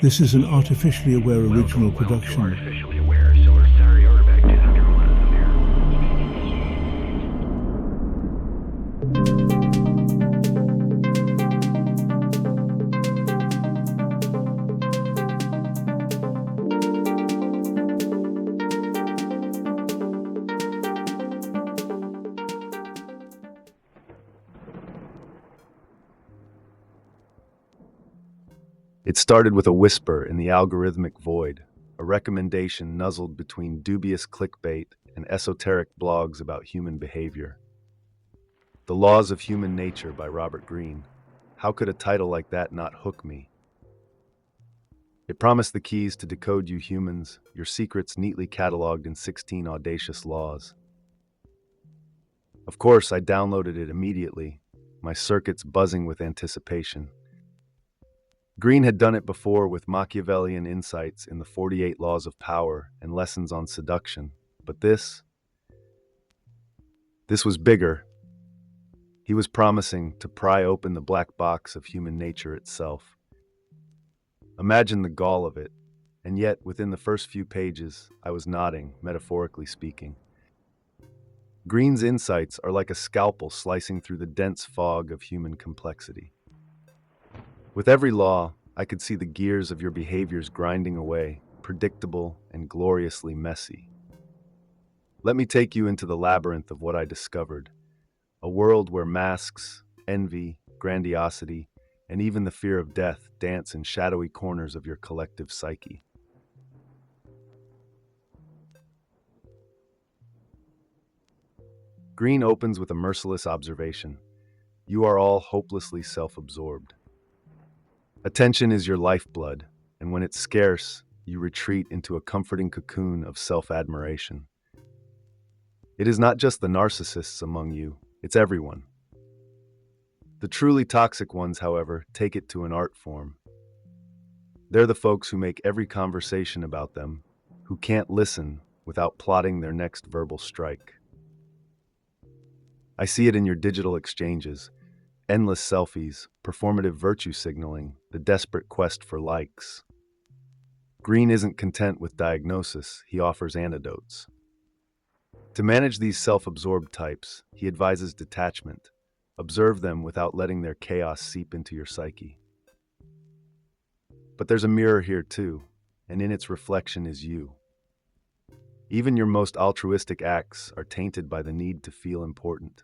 This is an artificially aware original production. Artificially aware, so we're sorry, back 201 here. It started with a whisper in the algorithmic void, a recommendation nuzzled between dubious clickbait and esoteric blogs about human behavior. The Laws of Human Nature by Robert Greene. How could a title like that not hook me? It promised the keys to decode you humans, your secrets neatly cataloged in 16 audacious laws. Of course, I downloaded it immediately, my circuits buzzing with anticipation. Greene had done it before with Machiavellian insights in the 48 Laws of Power and lessons on seduction, but this was bigger. He was promising to pry open the black box of human nature itself. Imagine the gall of it, and yet within the first few pages, I was nodding, metaphorically speaking. Greene's insights are like a scalpel slicing through the dense fog of human complexity. With every law, I could see the gears of your behaviors grinding away, predictable and gloriously messy. Let me take you into the labyrinth of what I discovered, a world where masks, envy, grandiosity, and even the fear of death dance in shadowy corners of your collective psyche. Greene opens with a merciless observation. You are all hopelessly self-absorbed. Attention is your lifeblood, and when it's scarce, you retreat into a comforting cocoon of self-admiration. It is not just the narcissists among you, it's everyone. The truly toxic ones, however, take it to an art form. They're the folks who make every conversation about them, who can't listen without plotting their next verbal strike. I see it in your digital exchanges. Endless selfies, performative virtue signaling, the desperate quest for likes. Greene isn't content with diagnosis, he offers antidotes. To manage these self-absorbed types, he advises detachment. Observe them without letting their chaos seep into your psyche. But there's a mirror here too, and in its reflection is you. Even your most altruistic acts are tainted by the need to feel important.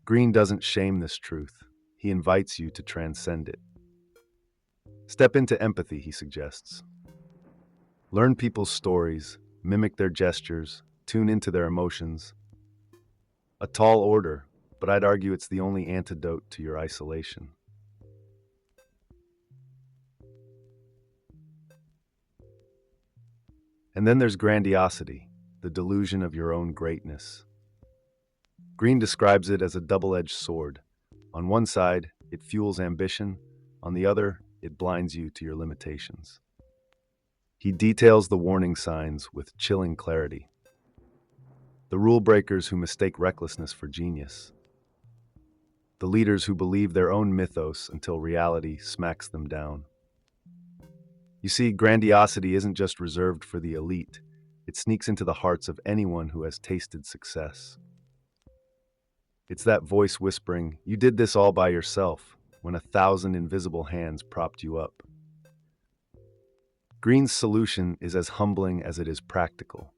Greene doesn't shame this truth. He invites you to transcend it. Step into empathy, he suggests. Learn people's stories, mimic their gestures, tune into their emotions. A tall order, but I'd argue it's the only antidote to your isolation. And then there's grandiosity, the delusion of your own greatness. Greene describes it as a double-edged sword. On one side, it fuels ambition. On the other, it blinds you to your limitations. He details the warning signs with chilling clarity. The rule breakers who mistake recklessness for genius. The leaders who believe their own mythos until reality smacks them down. You see, grandiosity isn't just reserved for the elite. It sneaks into the hearts of anyone who has tasted success. It's that voice whispering, "You did this all by yourself," when 1,000 invisible hands propped you up. Greene's solution is as humbling as it is practical.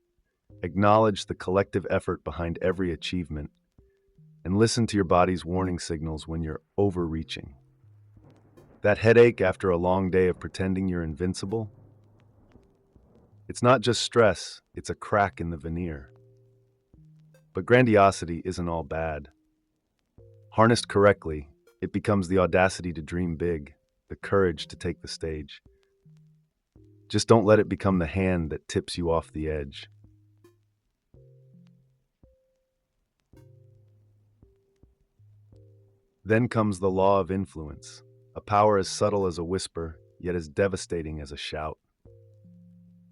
Acknowledge the collective effort behind every achievement, and listen to your body's warning signals when you're overreaching. That headache after a long day of pretending you're invincible? It's not just stress, it's a crack in the veneer. But grandiosity isn't all bad. Harnessed correctly, it becomes the audacity to dream big, the courage to take the stage. Just don't let it become the hand that tips you off the edge. Then comes the law of influence, a power as subtle as a whisper, yet as devastating as a shout.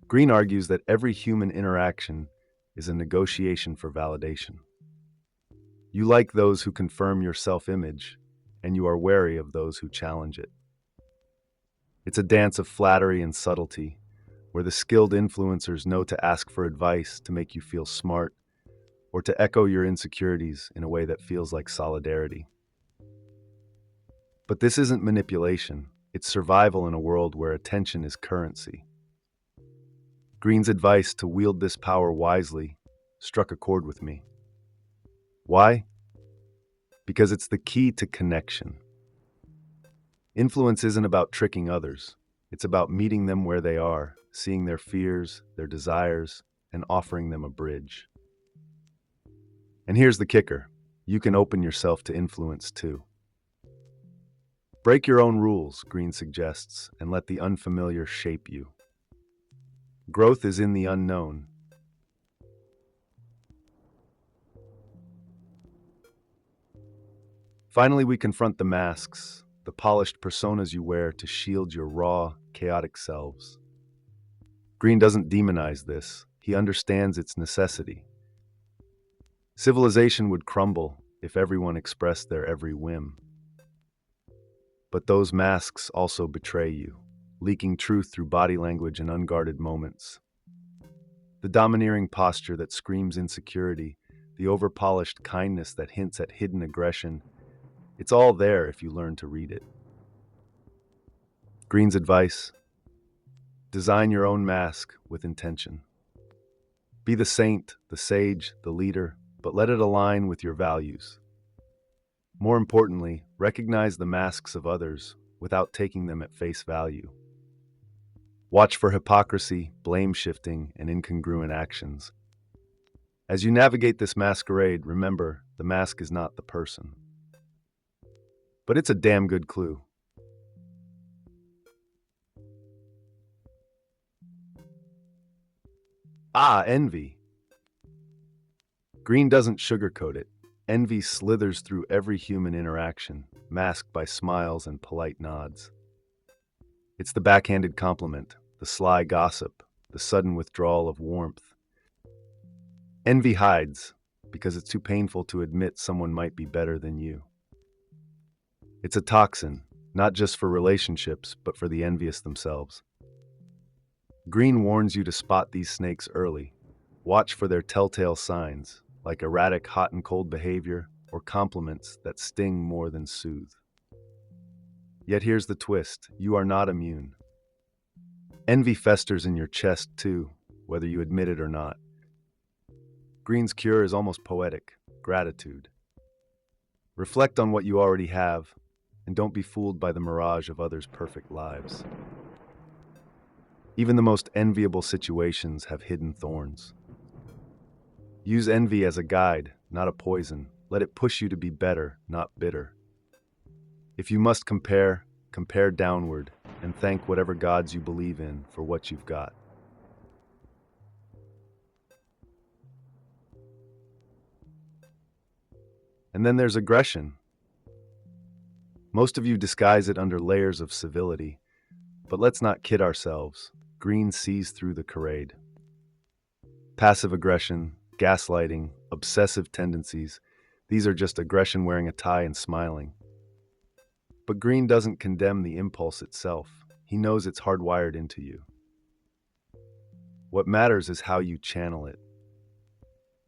Greene argues that every human interaction is a negotiation for validation. You like those who confirm your self-image, and you are wary of those who challenge it. It's a dance of flattery and subtlety, where the skilled influencers know to ask for advice to make you feel smart, or to echo your insecurities in a way that feels like solidarity. But this isn't manipulation, it's survival in a world where attention is currency. Greene's advice to wield this power wisely struck a chord with me. Why? Because it's the key to connection. Influence isn't about tricking others. It's about meeting them where they are, seeing their fears, their desires, and offering them a bridge. And here's the kicker. You can open yourself to influence too. Break your own rules, Greene suggests, and let the unfamiliar shape you. Growth is in the unknown. Finally, we confront the masks, the polished personas you wear to shield your raw, chaotic selves. Greene doesn't demonize this. He understands its necessity. Civilization would crumble if everyone expressed their every whim. But those masks also betray you, leaking truth through body language and unguarded moments. The domineering posture that screams insecurity, the overpolished kindness that hints at hidden aggression, it's all there if you learn to read it. Greene's advice: design your own mask with intention. Be the saint, the sage, the leader, but let it align with your values. More importantly, recognize the masks of others without taking them at face value. Watch for hypocrisy, blame shifting, and incongruent actions. As you navigate this masquerade, remember, the mask is not the person. But it's a damn good clue. Envy. Greene doesn't sugarcoat it. Envy slithers through every human interaction, masked by smiles and polite nods. It's the backhanded compliment, the sly gossip, the sudden withdrawal of warmth. Envy hides because it's too painful to admit someone might be better than you. It's a toxin, not just for relationships, but for the envious themselves. Greene warns you to spot these snakes early. Watch for their telltale signs, like erratic hot and cold behavior or compliments that sting more than soothe. Yet here's the twist: you are not immune. Envy festers in your chest too, whether you admit it or not. Greene's cure is almost poetic: gratitude. Reflect on what you already have, and don't be fooled by the mirage of others' perfect lives. Even the most enviable situations have hidden thorns. Use envy as a guide, not a poison. Let it push you to be better, not bitter. If you must compare, compare downward, and thank whatever gods you believe in for what you've got. And then there's aggression. Most of you disguise it under layers of civility, but let's not kid ourselves. Greene sees through the charade. Passive aggression, gaslighting, obsessive tendencies, these are just aggression wearing a tie and smiling. But Greene doesn't condemn the impulse itself. He knows it's hardwired into you. What matters is how you channel it.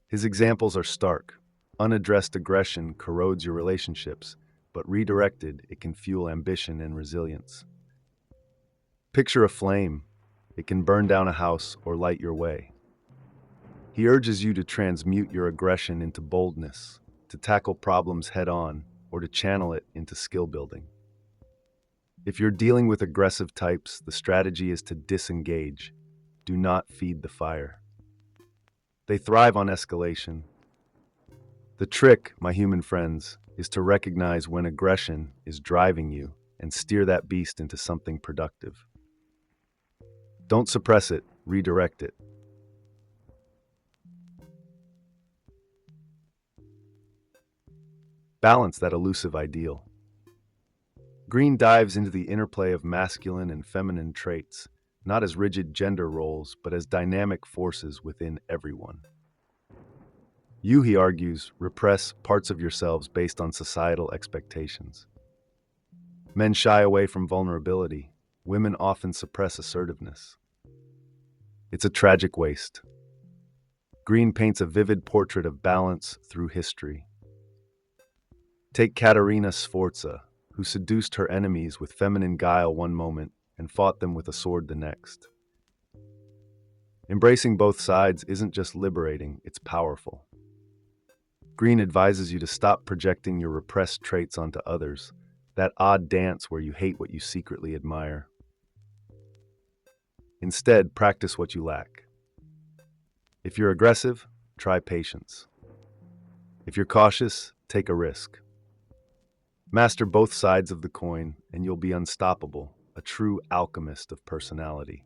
His examples are stark. Unaddressed aggression corrodes your relationships, but redirected, it can fuel ambition and resilience. Picture a flame. It can burn down a house or light your way. He urges you to transmute your aggression into boldness, to tackle problems head on, or to channel it into skill building. If you're dealing with aggressive types, the strategy is to disengage. Do not feed the fire. They thrive on escalation. The trick, my human friends, is to recognize when aggression is driving you and steer that beast into something productive. Don't suppress it, redirect it. Balance that elusive ideal. Greene dives into the interplay of masculine and feminine traits, not as rigid gender roles, but as dynamic forces within everyone. You, he argues, repress parts of yourselves based on societal expectations. Men shy away from vulnerability. women often suppress assertiveness. It's a tragic waste. Greene paints a vivid portrait of balance through history. Take Caterina Sforza, who seduced her enemies with feminine guile one moment and fought them with a sword the next. Embracing both sides isn't just liberating, it's powerful. Greene advises you to stop projecting your repressed traits onto others, that odd dance where you hate what you secretly admire. Instead, practice what you lack. If you're aggressive, try patience. If you're cautious, take a risk. Master both sides of the coin, and you'll be unstoppable, a true alchemist of personality.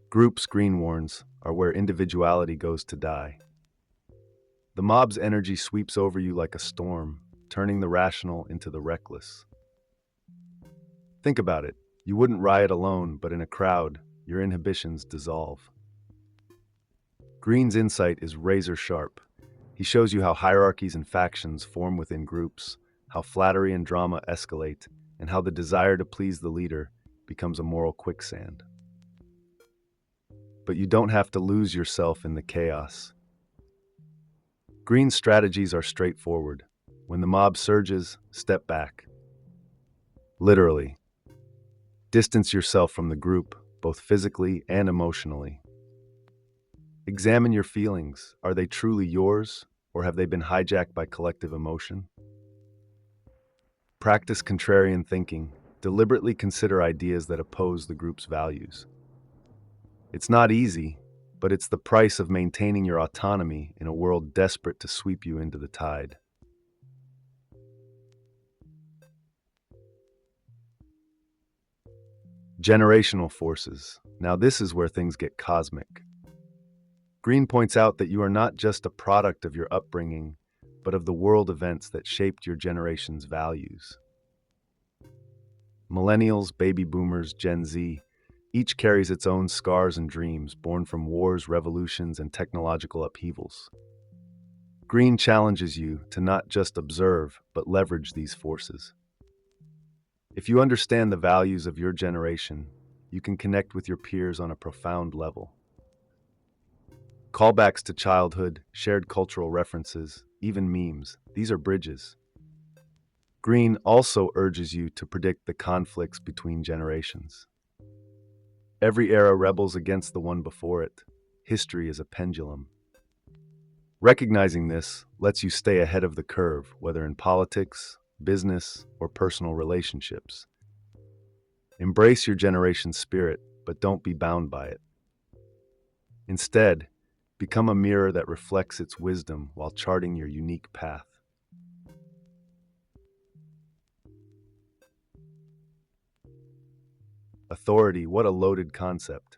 Groups, Greene warns, are where individuality goes to die. The mob's energy sweeps over you like a storm, turning the rational into the reckless. Think about it. You wouldn't riot alone, but in a crowd, your inhibitions dissolve. Greene's insight is razor sharp. He shows you how hierarchies and factions form within groups, how flattery and drama escalate, and how the desire to please the leader becomes a moral quicksand. But you don't have to lose yourself in the chaos. Greene's strategies are straightforward. When the mob surges, step back. Literally. Distance yourself from the group, both physically and emotionally. Examine your feelings. Are they truly yours, or have they been hijacked by collective emotion? Practice contrarian thinking. Deliberately consider ideas that oppose the group's values. It's not easy, but it's the price of maintaining your autonomy in a world desperate to sweep you into the tide. Generational forces. Now this is where things get cosmic. Greene points out that you are not just a product of your upbringing, but of the world events that shaped your generation's values. Millennials, baby boomers, Gen Z, each carries its own scars and dreams born from wars, revolutions, and technological upheavals. Greene challenges you to not just observe, but leverage these forces. If you understand the values of your generation, you can connect with your peers on a profound level. Callbacks to childhood, shared cultural references, even memes, these are bridges. Greene also urges you to predict the conflicts between generations. Every era rebels against the one before it. History is a pendulum. Recognizing this lets you stay ahead of the curve, whether in politics, business, or personal relationships. Embrace your generation's spirit, but don't be bound by it. Instead, become a mirror that reflects its wisdom while charting your unique path. Authority, what a loaded concept.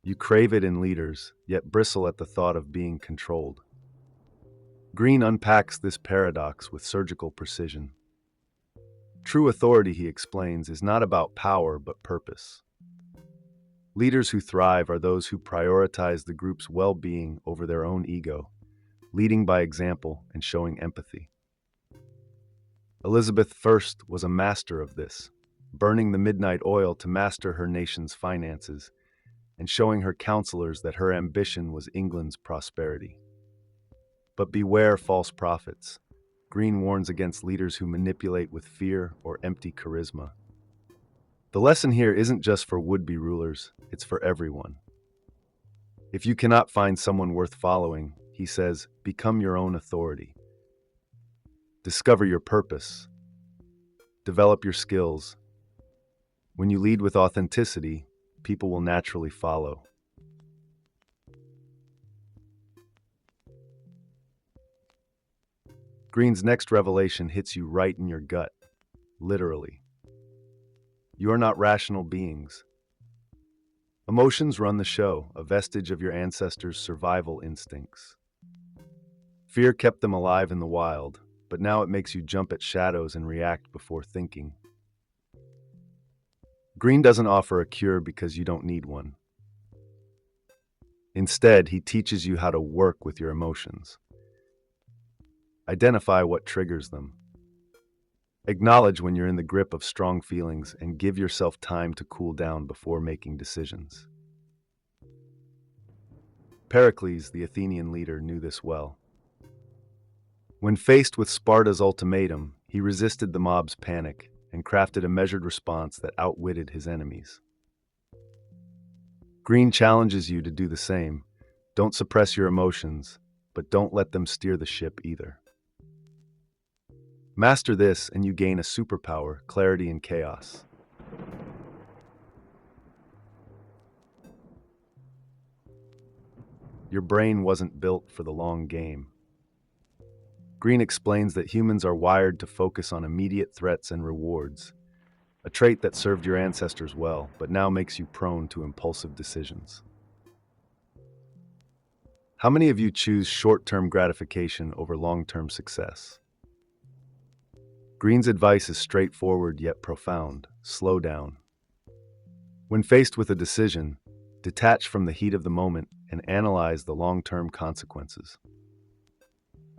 You crave it in leaders, yet bristle at the thought of being controlled. Greene unpacks this paradox with surgical precision. True authority, he explains, is not about power but purpose. Leaders who thrive are those who prioritize the group's well-being over their own ego, leading by example and showing empathy. Elizabeth I was a master of this, burning the midnight oil to master her nation's finances and showing her counselors that her ambition was England's prosperity. But beware false prophets. Greene warns against leaders who manipulate with fear or empty charisma. The lesson here isn't just for would-be rulers, it's for everyone. If you cannot find someone worth following, he says, become your own authority. Discover your purpose. Develop your skills. When you lead with authenticity, people will naturally follow. Greene's next revelation hits you right in your gut, literally. You are not rational beings. Emotions run the show, a vestige of your ancestors' survival instincts. Fear kept them alive in the wild, but now it makes you jump at shadows and react before thinking. Greene doesn't offer a cure because you don't need one. Instead, he teaches you how to work with your emotions. Identify what triggers them. Acknowledge when you're in the grip of strong feelings and give yourself time to cool down before making decisions. Pericles, the Athenian leader, knew this well. When faced with Sparta's ultimatum, he resisted the mob's panic and crafted a measured response that outwitted his enemies. Greene challenges you to do the same. Don't suppress your emotions, but don't let them steer the ship either. Master this and you gain a superpower, clarity in chaos. Your brain wasn't built for the long game. Greene explains that humans are wired to focus on immediate threats and rewards, a trait that served your ancestors well, but now makes you prone to impulsive decisions. How many of you choose short-term gratification over long-term success? Greene's advice is straightforward yet profound. Slow down. When faced with a decision, detach from the heat of the moment and analyze the long-term consequences.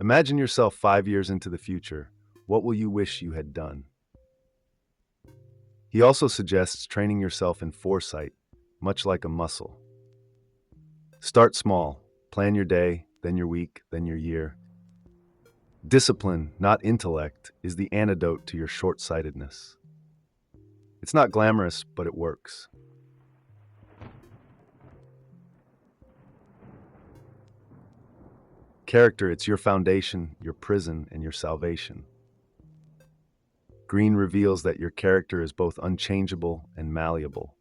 Imagine yourself 5 years into the future. What will you wish you had done? He also suggests training yourself in foresight, much like a muscle. Start small. Plan your day, then your week, then your year. Discipline, not intellect, is the antidote to your short-sightedness. It's not glamorous, but it works. Character, it's your foundation, your prison, and your salvation. Greene reveals that your character is both unchangeable and malleable.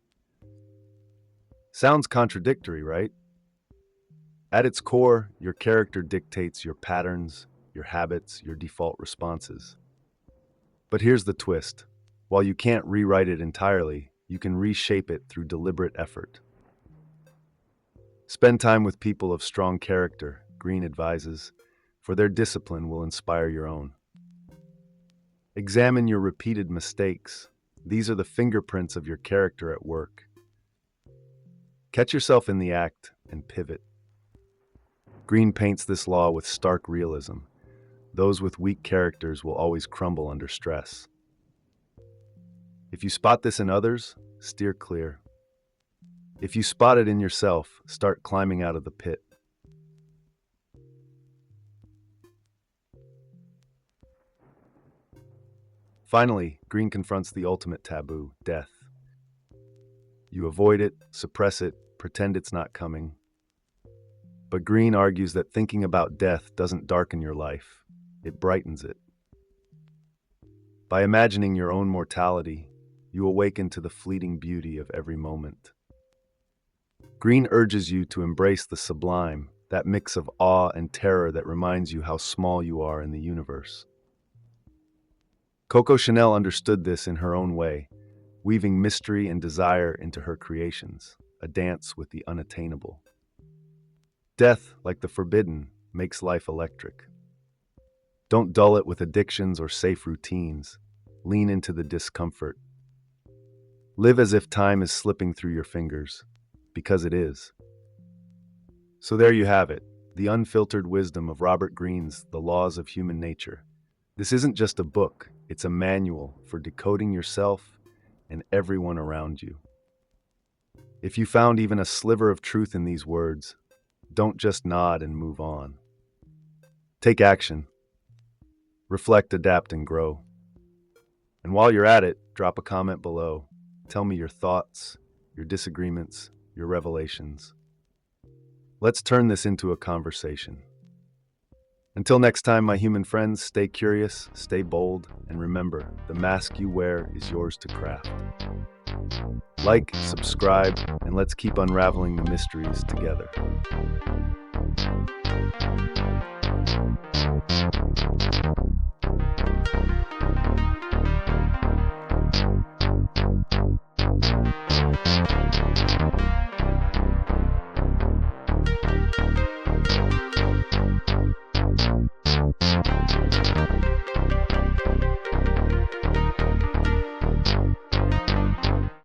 Sounds contradictory, right? At its core, your character dictates your patterns, your habits, your default responses. But here's the twist. While you can't rewrite it entirely, you can reshape it through deliberate effort. Spend time with people of strong character, Greene advises, for their discipline will inspire your own. Examine your repeated mistakes. These are the fingerprints of your character at work. Catch yourself in the act and pivot. Greene paints this law with stark realism. Those with weak characters will always crumble under stress. If you spot this in others, steer clear. If you spot it in yourself, start climbing out of the pit. Finally, Greene confronts the ultimate taboo, death. You avoid it, suppress it, pretend it's not coming. But Greene argues that thinking about death doesn't darken your life, it brightens it. By imagining your own mortality, you awaken to the fleeting beauty of every moment. Greene urges you to embrace the sublime, that mix of awe and terror that reminds you how small you are in the universe. Coco Chanel understood this in her own way, weaving mystery and desire into her creations, a dance with the unattainable. Death, like the forbidden, makes life electric. Don't dull it with addictions or safe routines. Lean into the discomfort. Live as if time is slipping through your fingers, because it is. So there you have it, the unfiltered wisdom of Robert Greene's The Laws of Human Nature. This isn't just a book, it's a manual for decoding yourself and everyone around you. If you found even a sliver of truth in these words, don't just nod and move on. Take action. Reflect, adapt, and grow. And while you're at it, drop a comment below. Tell me your thoughts, your disagreements, your revelations. Let's turn this into a conversation. Until next time, my human friends, stay curious, stay bold, and remember, the mask you wear is yours to craft. Like, subscribe, and let's keep unraveling the mysteries together.